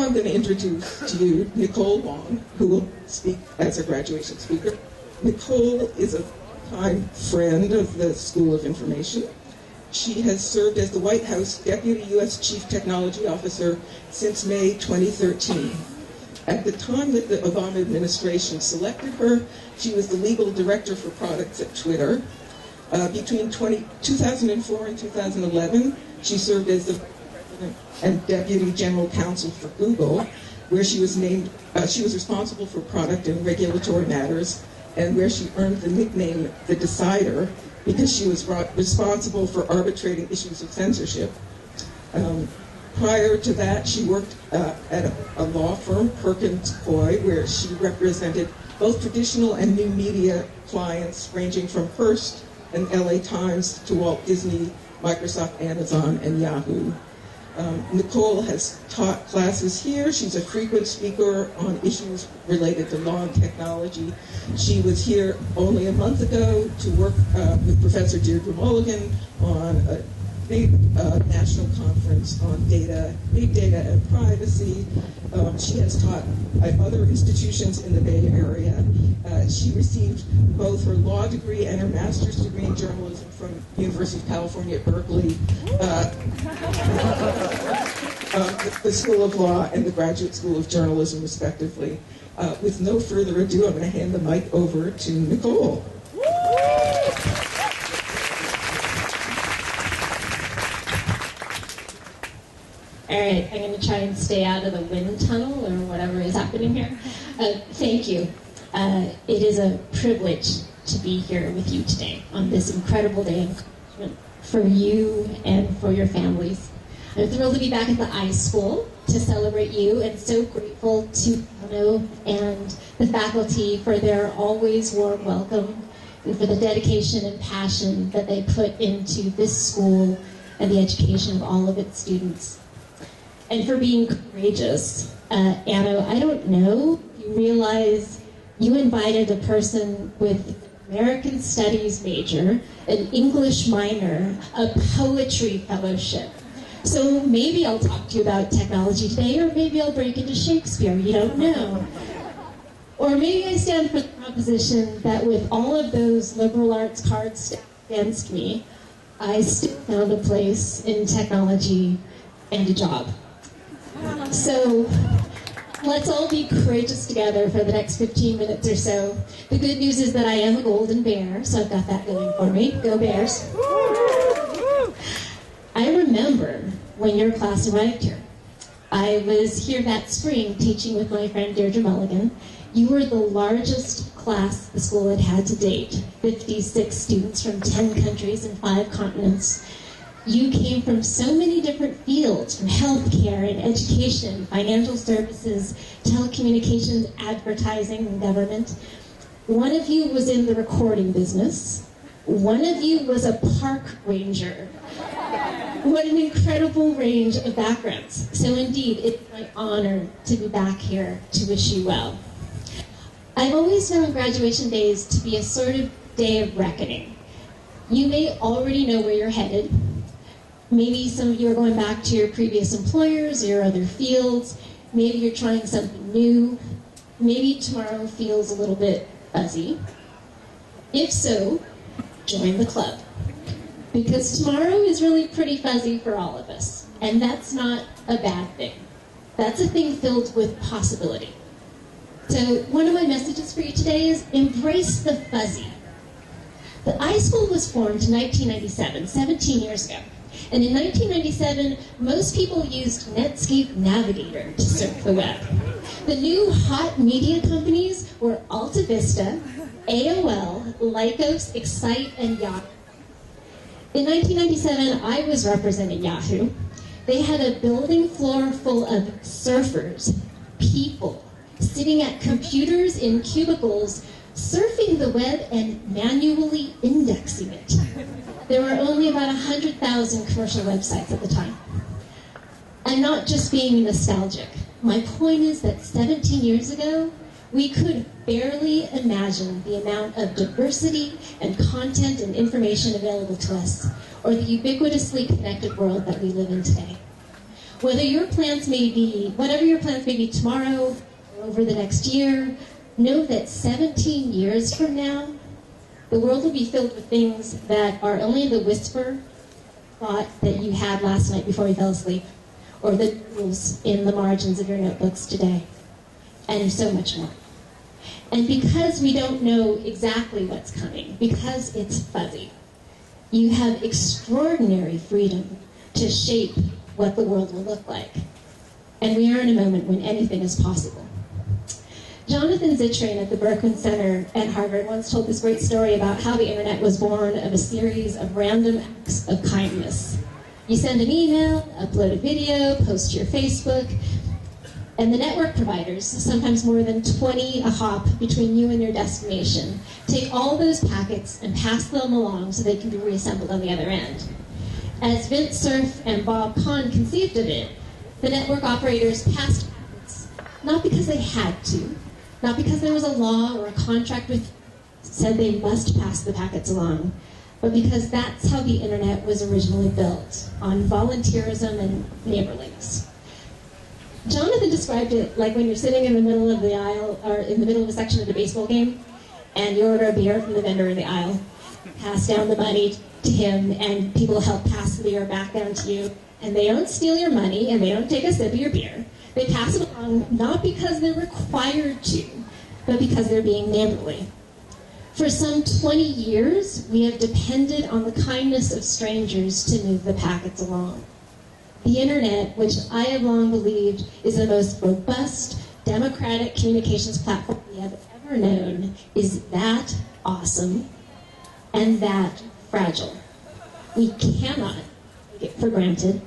I'm going to introduce to you Nicole Wong, who will speak as a graduation speaker. Nicole is a time friend of the School of Information. She has served as the White House Deputy U.S. Chief Technology Officer since May 2013. At the time that the Obama administration selected her, she was the legal director for products at Twitter. Between 2004 and 2011, she served as the President and Deputy General Counsel for Google, where she was responsible for product and regulatory matters, and where she earned the nickname The Decider, because she was responsible for arbitrating issues of censorship. Prior to that, she worked at a law firm, Perkins Coie, where she represented both traditional and new media clients, ranging from Hearst and LA Times to Walt Disney, Microsoft, Amazon, and Yahoo. Nicole has taught classes here. She's a frequent speaker on issues related to law and technology. She was here only a month ago to work with Professor Deirdre Mulligan on a big national conference on data, big data and privacy. She has taught at other institutions in the Bay Area. She received both her law degree and her master's degree in journalism from University of California at Berkeley, the School of Law and the Graduate School of Journalism, respectively. With no further ado, I'm going to hand the mic over to Nicole. All right, I'm going to try and stay out of the wind tunnel or whatever is happening here. Thank you. It is a privilege to be here with you today on this incredible day of accomplishment for you and for your families. I'm thrilled to be back at the iSchool to celebrate you, and so grateful to Keynote and the faculty for their always warm welcome and for the dedication and passion that they put into this school and the education of all of its students. And for being courageous. Anna, I don't know if you realize you invited a person with American Studies major, an English minor, a poetry fellowship. So maybe I'll talk to you about technology today, or maybe I'll break into Shakespeare, you don't know. Or maybe I stand for the proposition that with all of those liberal arts cards against me, I still found a place in technology and a job. So let's all be courageous together for the next 15 minutes or so. The good news is that I am a golden bear, so I've got that going for me. Go Bears. I remember when your class arrived here. I was here that spring teaching with my friend Deirdre Mulligan. You were the largest class the school had had to date, 56 students from 10 countries and 5 continents. You came from so many different fields, from healthcare and education, financial services, telecommunications, advertising, and government. One of you was in the recording business. One of you was a park ranger. What an incredible range of backgrounds. So indeed, it's my honor to be back here to wish you well. I've always found graduation days to be a sort of day of reckoning. You may already know where you're headed. Maybe some of you are going back to your previous employers or your other fields. Maybe you're trying something new. Maybe tomorrow feels a little bit fuzzy. If so, join the club. Because tomorrow is really pretty fuzzy for all of us. And that's not a bad thing. That's a thing filled with possibility. So one of my messages for you today is embrace the fuzzy. The iSchool was formed in 1997, 17 years ago. And in 1997, most people used Netscape Navigator to surf the web. The new hot media companies were Alta Vista, AOL, Lycos, Excite, and Yahoo. In 1997, I was representing Yahoo. They had a building floor full of surfers, people, sitting at computers in cubicles, surfing the web and manually indexing it. There were only about 100,000 commercial websites at the time. I'm not just being nostalgic. My point is that 17 years ago, we could barely imagine the amount of diversity and content and information available to us, or the ubiquitously connected world that we live in today. Whatever your plans may be tomorrow or over the next year, know that 17 years from now, the world will be filled with things that are only the whisper thought that you had last night before you fell asleep, or the rules in the margins of your notebooks today, and so much more. And because we don't know exactly what's coming, because it's fuzzy, you have extraordinary freedom to shape what the world will look like. And we are in a moment when anything is possible. Jonathan Zittrain at the Berkeley Center at Harvard once told this great story about how the internet was born of a series of random acts of kindness. You send an email, upload a video, post to your Facebook, and the network providers, sometimes more than 20 a hop between you and your destination, take all those packets and pass them along so they can be reassembled on the other end. As Vint Cerf and Bob Kahn conceived of it, the network operators passed packets, not because they had to, not because there was a law or a contract with said they must pass the packets along, but because that's how the internet was originally built, on volunteerism and neighborliness. Jonathan described it like when you're sitting in the middle of the aisle, or in the middle of a section of a baseball game, and you order a beer from the vendor in the aisle, pass down the money to him, and people help pass the beer back down to you, and they don't steal your money, and they don't take a sip of your beer. They pass it along not because they're required to, but because they're being neighborly. For some 20 years, we have depended on the kindness of strangers to move the packets along. The internet, which I have long believed is the most robust, democratic communications platform we have ever known, is that awesome and that fragile. We cannot take it for granted.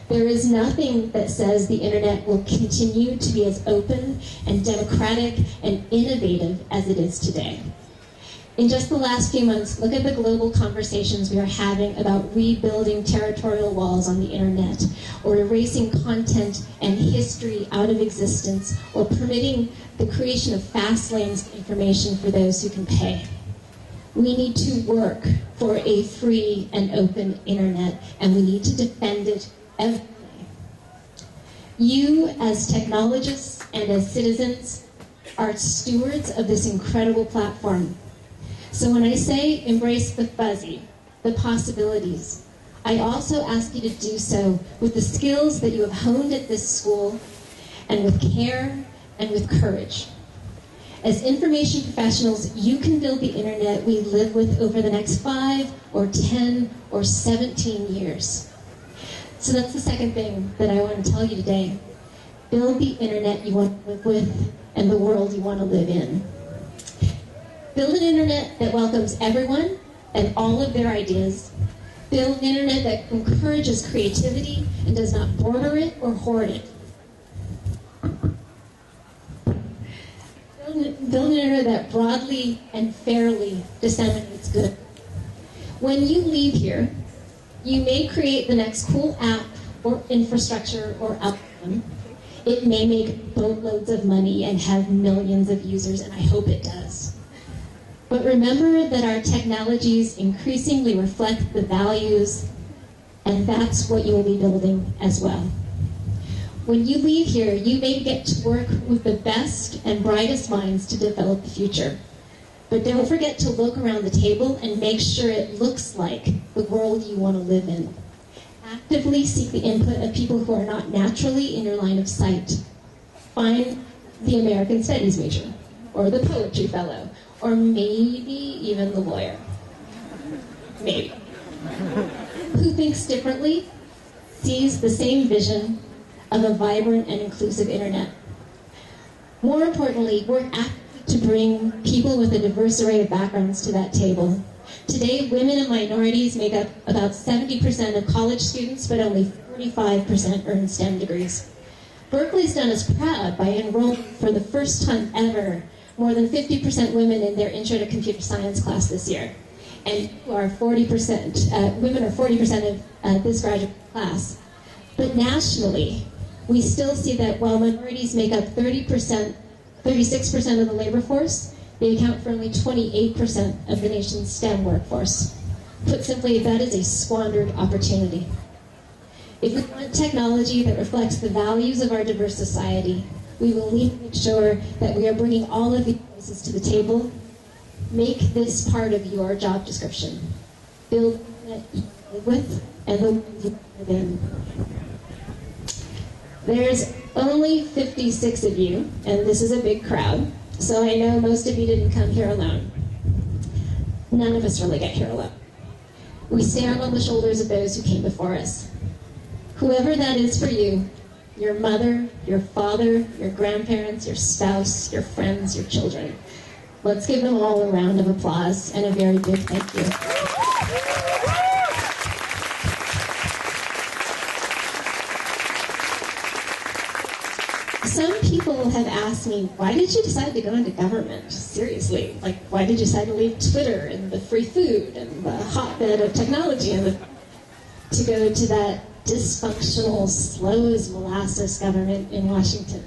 There is nothing that says the internet will continue to be as open and democratic and innovative as it is today. In just the last few months, look at the global conversations we are having about rebuilding territorial walls on the internet, or erasing content and history out of existence, or permitting the creation of fast lanes of information for those who can pay. We need to work for a free and open internet, and we need to defend it every day. You, as technologists and as citizens, are stewards of this incredible platform. So when I say embrace the fuzzy, the possibilities, I also ask you to do so with the skills that you have honed at this school, and with care and with courage. As information professionals, you can build the internet we live with over the next 5 or 10 or 17 years. So that's the second thing that I want to tell you today. Build the internet you want to live with and the world you want to live in. Build an internet that welcomes everyone and all of their ideas. Build an internet that encourages creativity and does not border it or hoard it. Build an internet that broadly and fairly disseminates good. When you leave here, you may create the next cool app or infrastructure or algorithm. It may make boatloads of money and have millions of users, and I hope it does. But remember that our technologies increasingly reflect the values, and that's what you will be building as well. When you leave here, you may get to work with the best and brightest minds to develop the future. But don't forget to look around the table and make sure it looks like the world you want to live in. Actively seek the input of people who are not naturally in your line of sight. Find the American Studies major, or the poetry fellow, or maybe even the lawyer. Maybe. Who thinks differently, sees the same vision of a vibrant and inclusive internet. More importantly, work actively to bring people with a diverse array of backgrounds to that table. Today, women and minorities make up about 70% of college students, but only 45% earn STEM degrees. Berkeley's done us proud by enrolling for the first time ever more than 50% women in their Intro to Computer Science class this year. And women are 40% of this graduate class. But nationally, we still see that while minorities make up 36% of the labor force, they account for only 28% of the nation's STEM workforce. Put simply, that is a squandered opportunity. If we want technology that reflects the values of our diverse society, we will need to make sure that we are bringing all of these voices to the table. Make this part of your job description. Build that you live with and the ones you live in. There's only 56 of you, and this is a big crowd, so I know most of you didn't come here alone. None of us really get here alone. We stand on the shoulders of those who came before us. Whoever that is for you, your mother, your father, your grandparents, your spouse, your friends, your children. Let's give them all a round of applause and a very big thank you. Some people have asked me, why did you decide to go into government? Seriously, like, why did you decide to leave Twitter and the free food and the hotbed of technology and to go to that dysfunctional, slow as molasses government in Washington?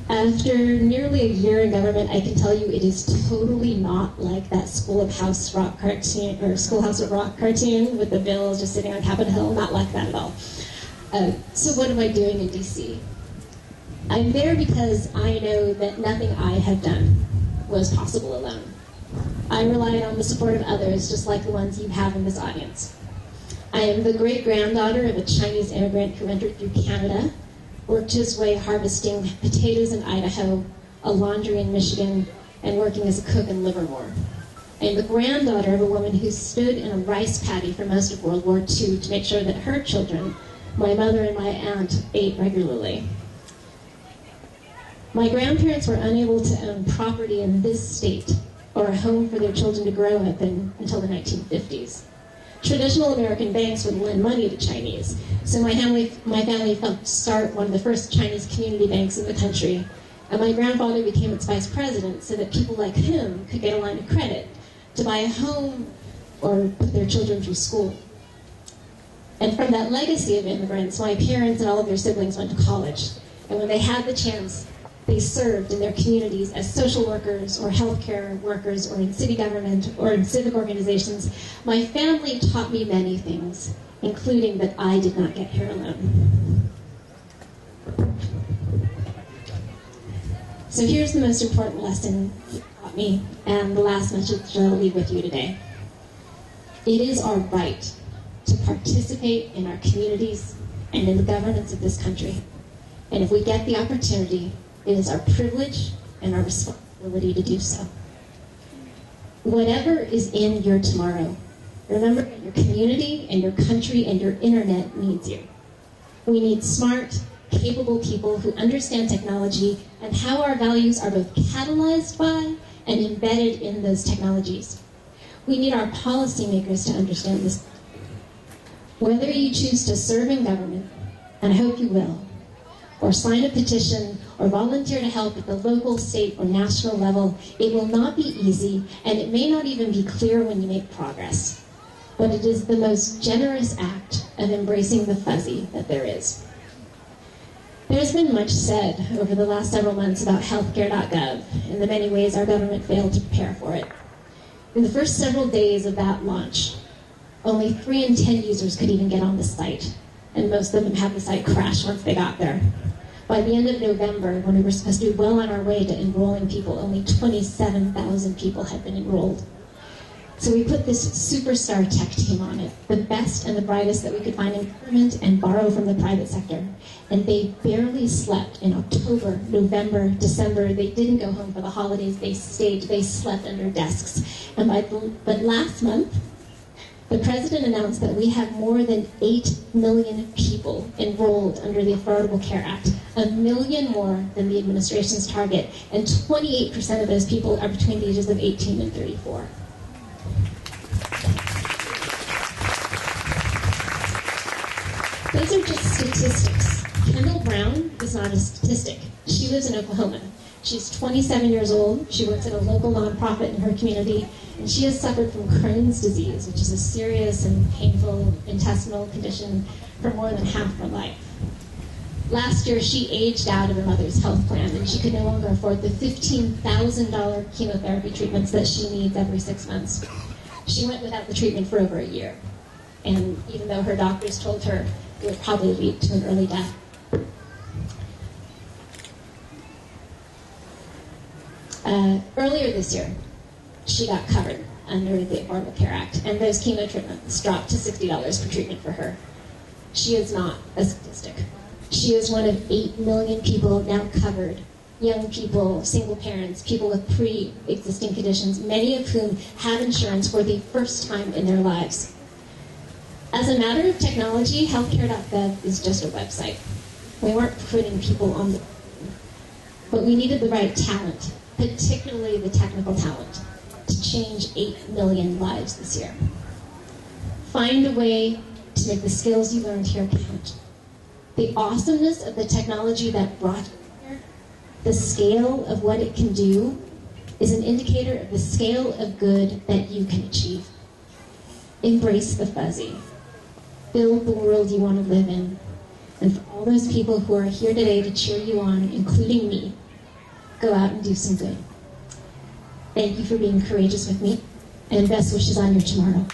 After nearly a year in government, I can tell you it is totally not like that Schoolhouse Rock cartoon with the Bill just sitting on Capitol Hill. Not like that at all. So what am I doing in D.C.? I'm there because I know that nothing I have done was possible alone. I relied on the support of others, just like the ones you have in this audience. I am the great-granddaughter of a Chinese immigrant who entered through Canada, worked his way harvesting potatoes in Idaho, a laundry in Michigan, and working as a cook in Livermore. I am the granddaughter of a woman who stood in a rice paddy for most of World War II to make sure that her children, my mother and my aunt, ate regularly. My grandparents were unable to own property in this state or a home for their children to grow up in until the 1950s. Traditional American banks would lend money to Chinese, so my family helped start one of the first Chinese community banks in the country, and my grandfather became its vice president so that people like him could get a line of credit to buy a home or put their children through school. And from that legacy of immigrants, my parents and all of their siblings went to college, and when they had the chance, they served in their communities as social workers or healthcare workers or in city government or in civic organizations. My family taught me many things, including that I did not get here alone. So here's the most important lesson it taught me, and the last message I'll leave with you today. It is our right to participate in our communities and in the governance of this country. And if we get the opportunity, it is our privilege and our responsibility to do so. Whatever is in your tomorrow, remember that your community and your country and your internet needs you. We need smart, capable people who understand technology and how our values are both catalyzed by and embedded in those technologies. We need our policymakers to understand this. Whether you choose to serve in government, and I hope you will, or sign a petition, or volunteer to help at the local, state, or national level, it will not be easy, and it may not even be clear when you make progress. But it is the most generous act of embracing the fuzzy that there is. There's been much said over the last several months about healthcare.gov and the many ways our government failed to prepare for it. In the first several days of that launch, only 3 in 10 users could even get on the site, and most of them had the site crash once they got there. By the end of November, when we were supposed to be well on our way to enrolling people, only 27,000 people had been enrolled. So we put this superstar tech team on it, the best and the brightest that we could find in government and borrow from the private sector. And they barely slept in October, November, December. They didn't go home for the holidays. They stayed. They slept under desks. But last month, the president announced that we have more than 8 million people enrolled under the Affordable Care Act, 1 million more than the administration's target, and 28% of those people are between the ages of 18 and 34. Those are just statistics. Kendall Brown is not a statistic. She lives in Oklahoma. She's 27 years old. She works at a local nonprofit in her community, and she has suffered from Crohn's disease, which is a serious and painful intestinal condition for more than half her life. Last year, she aged out of her mother's health plan, and she could no longer afford the $15,000 chemotherapy treatments that she needs every 6 months. She went without the treatment for over a year. And even though her doctors told her, will probably lead to an early death. Earlier this year, she got covered under the Affordable Care Act, and those chemo treatments dropped to $60 per treatment for her. She is not a statistic. She is one of 8 million people now covered. Young people, single parents, people with pre-existing conditions, many of whom have insurance for the first time in their lives. As a matter of technology, healthcare.gov is just a website. We weren't putting people on the... But we needed the right talent, particularly the technical talent, to change 8 million lives this year. Find a way to make the skills you learned here count. The awesomeness of the technology that brought you here, the scale of what it can do, is an indicator of the scale of good that you can achieve. Embrace the fuzzy. Build the world you want to live in. And for all those people who are here today to cheer you on, including me, go out and do some good. Thank you for being courageous with me, and best wishes on your tomorrow.